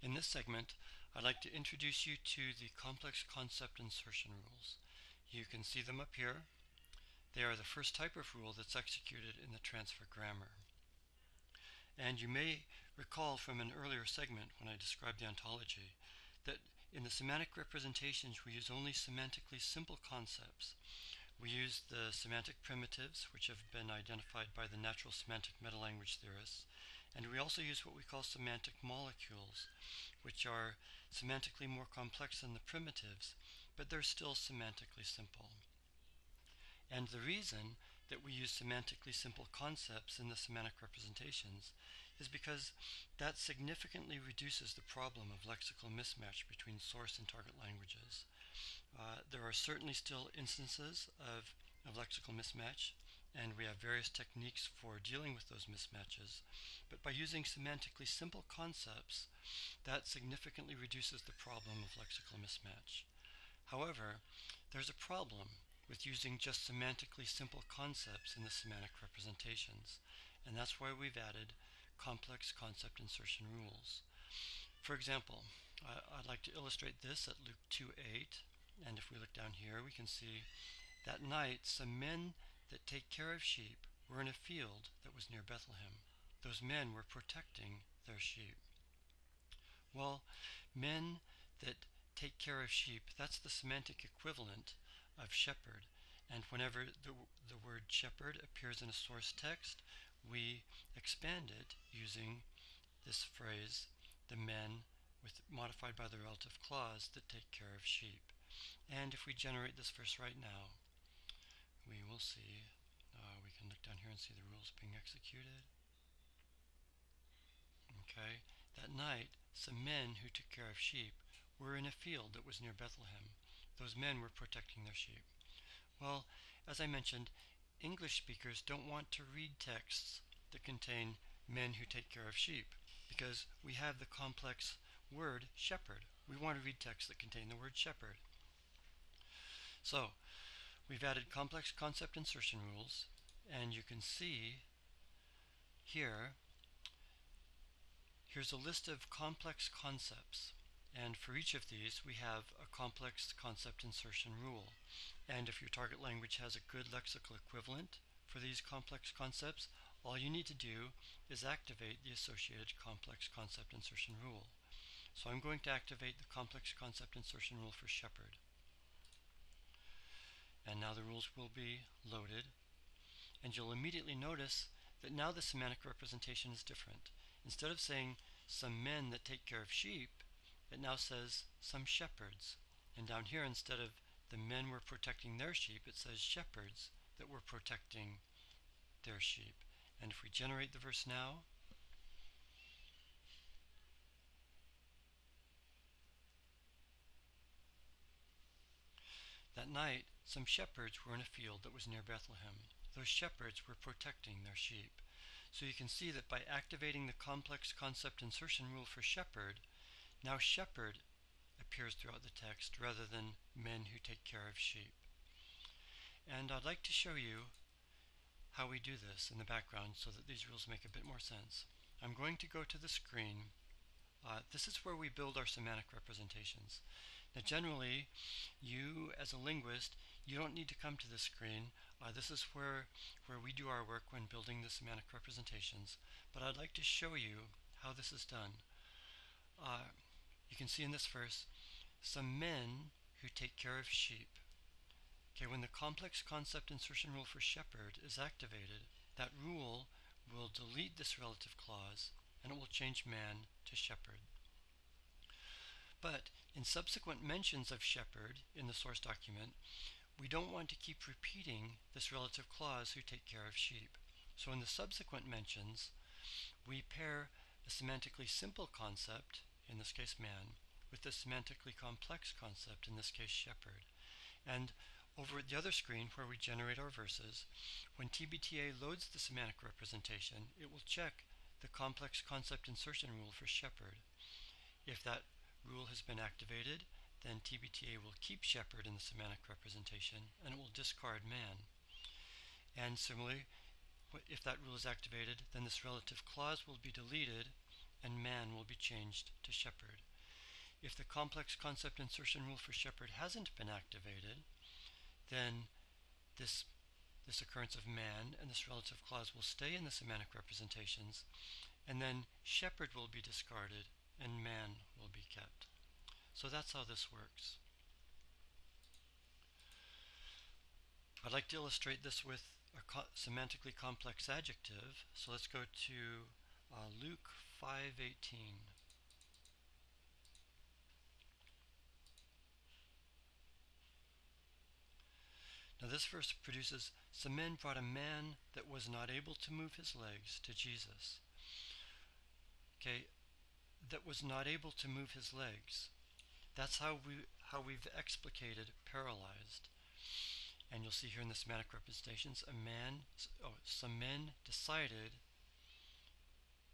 In this segment, I'd like to introduce you to the complex concept insertion rules. You can see them up here. They are the first type of rule that's executed in the transfer grammar. And you may recall from an earlier segment when I described the ontology that in the semantic representations we use only semantically simple concepts. We use the semantic primitives, which have been identified by the natural semantic metalanguage theorists, and we also use what we call semantic molecules, which are semantically more complex than the primitives, but they're still semantically simple. And the reason that we use semantically simple concepts in the semantic representations is because that significantly reduces the problem of lexical mismatch between source and target languages. There are certainly still instances of lexical mismatch, and we have various techniques for dealing with those mismatches, but by using semantically simple concepts, that significantly reduces the problem of lexical mismatch. However, there's a problem with using just semantically simple concepts in the semantic representations, and that's why we've added complex concept insertion rules. For example, I'd like to illustrate this at Luke 2:8, and if we look down here we can see that night some men that take care of sheep were in a field that was near Bethlehem. Those men were protecting their sheep. Well, men that take care of sheep, that's the semantic equivalent of shepherd, and whenever the word shepherd appears in a source text, we expand it using this phrase, the men modified by the relative clause that take care of sheep. And if we generate this verse right now, we will see, we can look down here and see the rules being executed. Okay, that night some men who took care of sheep were in a field that was near Bethlehem. Those men were protecting their sheep. Well, as I mentioned, English speakers don't want to read texts that contain men who take care of sheep because we have the complex word shepherd. We want to read texts that contain the word shepherd. So, we've added complex concept insertion rules, and you can see here's a list of complex concepts. And for each of these, we have a complex concept insertion rule. And if your target language has a good lexical equivalent for these complex concepts, all you need to do is activate the associated complex concept insertion rule. So I'm going to activate the complex concept insertion rule for shepherd. And now the rules will be loaded. And you'll immediately notice that now the semantic representation is different. Instead of saying some men that take care of sheep, it now says some shepherds. And down here, instead of the men were protecting their sheep, it says shepherds that were protecting their sheep. And if we generate the verse now, that night some shepherds were in a field that was near Bethlehem. Those shepherds were protecting their sheep. So you can see that by activating the complex concept insertion rule for shepherd, now shepherd appears throughout the text rather than men who take care of sheep. And I'd like to show you how we do this in the background so that these rules make a bit more sense. I'm going to go to the screen. This is where we build our semantic representations. Now generally, you as a linguist, you don't need to come to the screen. This is where we do our work when building the semantic representations. But I'd like to show you how this is done. You can see in this verse, some men who take care of sheep. Okay, when the complex concept insertion rule for shepherd is activated, that rule will delete this relative clause and it will change man to shepherd. But in subsequent mentions of shepherd in the source document, we don't want to keep repeating this relative clause who take care of sheep. So in the subsequent mentions, we pair a semantically simple concept, in this case man, with the semantically complex concept, in this case shepherd. And over at the other screen where we generate our verses, when TBTA loads the semantic representation, it will check the complex concept insertion rule for shepherd. If that rule has been activated, then TBTA will keep shepherd in the semantic representation and it will discard man. And similarly, if that rule is activated, then this relative clause will be deleted and man will be changed to shepherd. If the complex concept insertion rule for shepherd hasn't been activated, then this occurrence of man and this relative clause will stay in the semantic representations, and then shepherd will be discarded and man will be kept. So that's how this works. I'd like to illustrate this with a semantically complex adjective, so let's go to Luke 5:18. Now this verse produces, some men brought a man that was not able to move his legs to Jesus. Okay, that was not able to move his legs. That's how we've explicated paralyzed. And you'll see here in the semantic representations, some men decided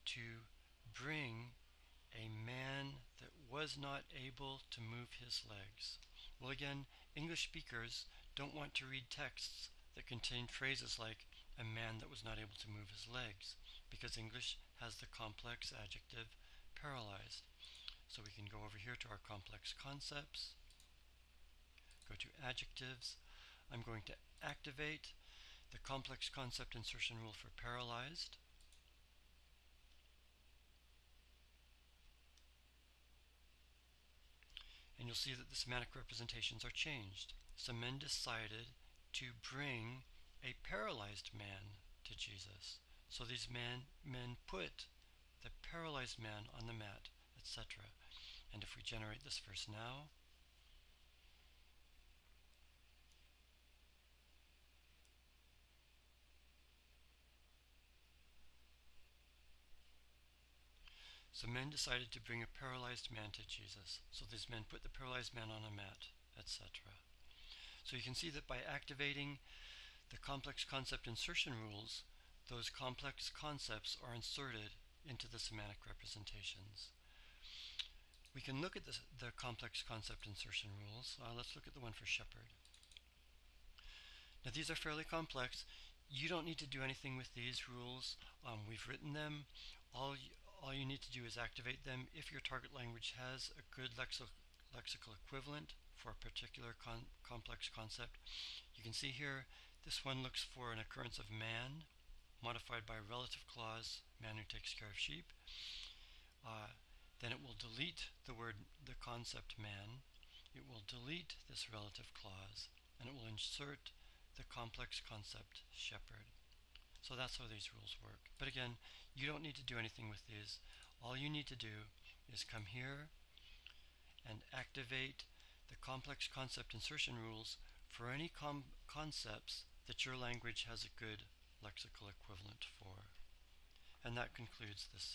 to bring a man that was not able to move his legs. Well, again, English speakers don't want to read texts that contain phrases like a man that was not able to move his legs, because English has the complex adjective paralyzed. So we can go over here to our complex concepts, go to adjectives. I'm going to activate the complex concept insertion rule for paralyzed. And you'll see that the semantic representations are changed. Some men decided to bring a paralyzed man to Jesus. So these men put the paralyzed man on the mat, etc. And if we generate this verse now, so men decided to bring a paralyzed man to Jesus. So these men put the paralyzed man on a mat, etc. So you can see that by activating the complex concept insertion rules, those complex concepts are inserted into the semantic representations. We can look at the complex concept insertion rules. Let's look at the one for shepherd. Now these are fairly complex. You don't need to do anything with these rules. We've written them. All you need to do is activate them if your target language has a good lexical equivalent for a particular complex concept. You can see here, this one looks for an occurrence of man, modified by a relative clause, man who takes care of sheep. Then it will delete the concept man. It will delete this relative clause, and it will insert the complex concept shepherd. So that's how these rules work. But again, you don't need to do anything with these. All you need to do is come here and activate the complex concept insertion rules for any concepts that your language has a good lexical equivalent for. And that concludes this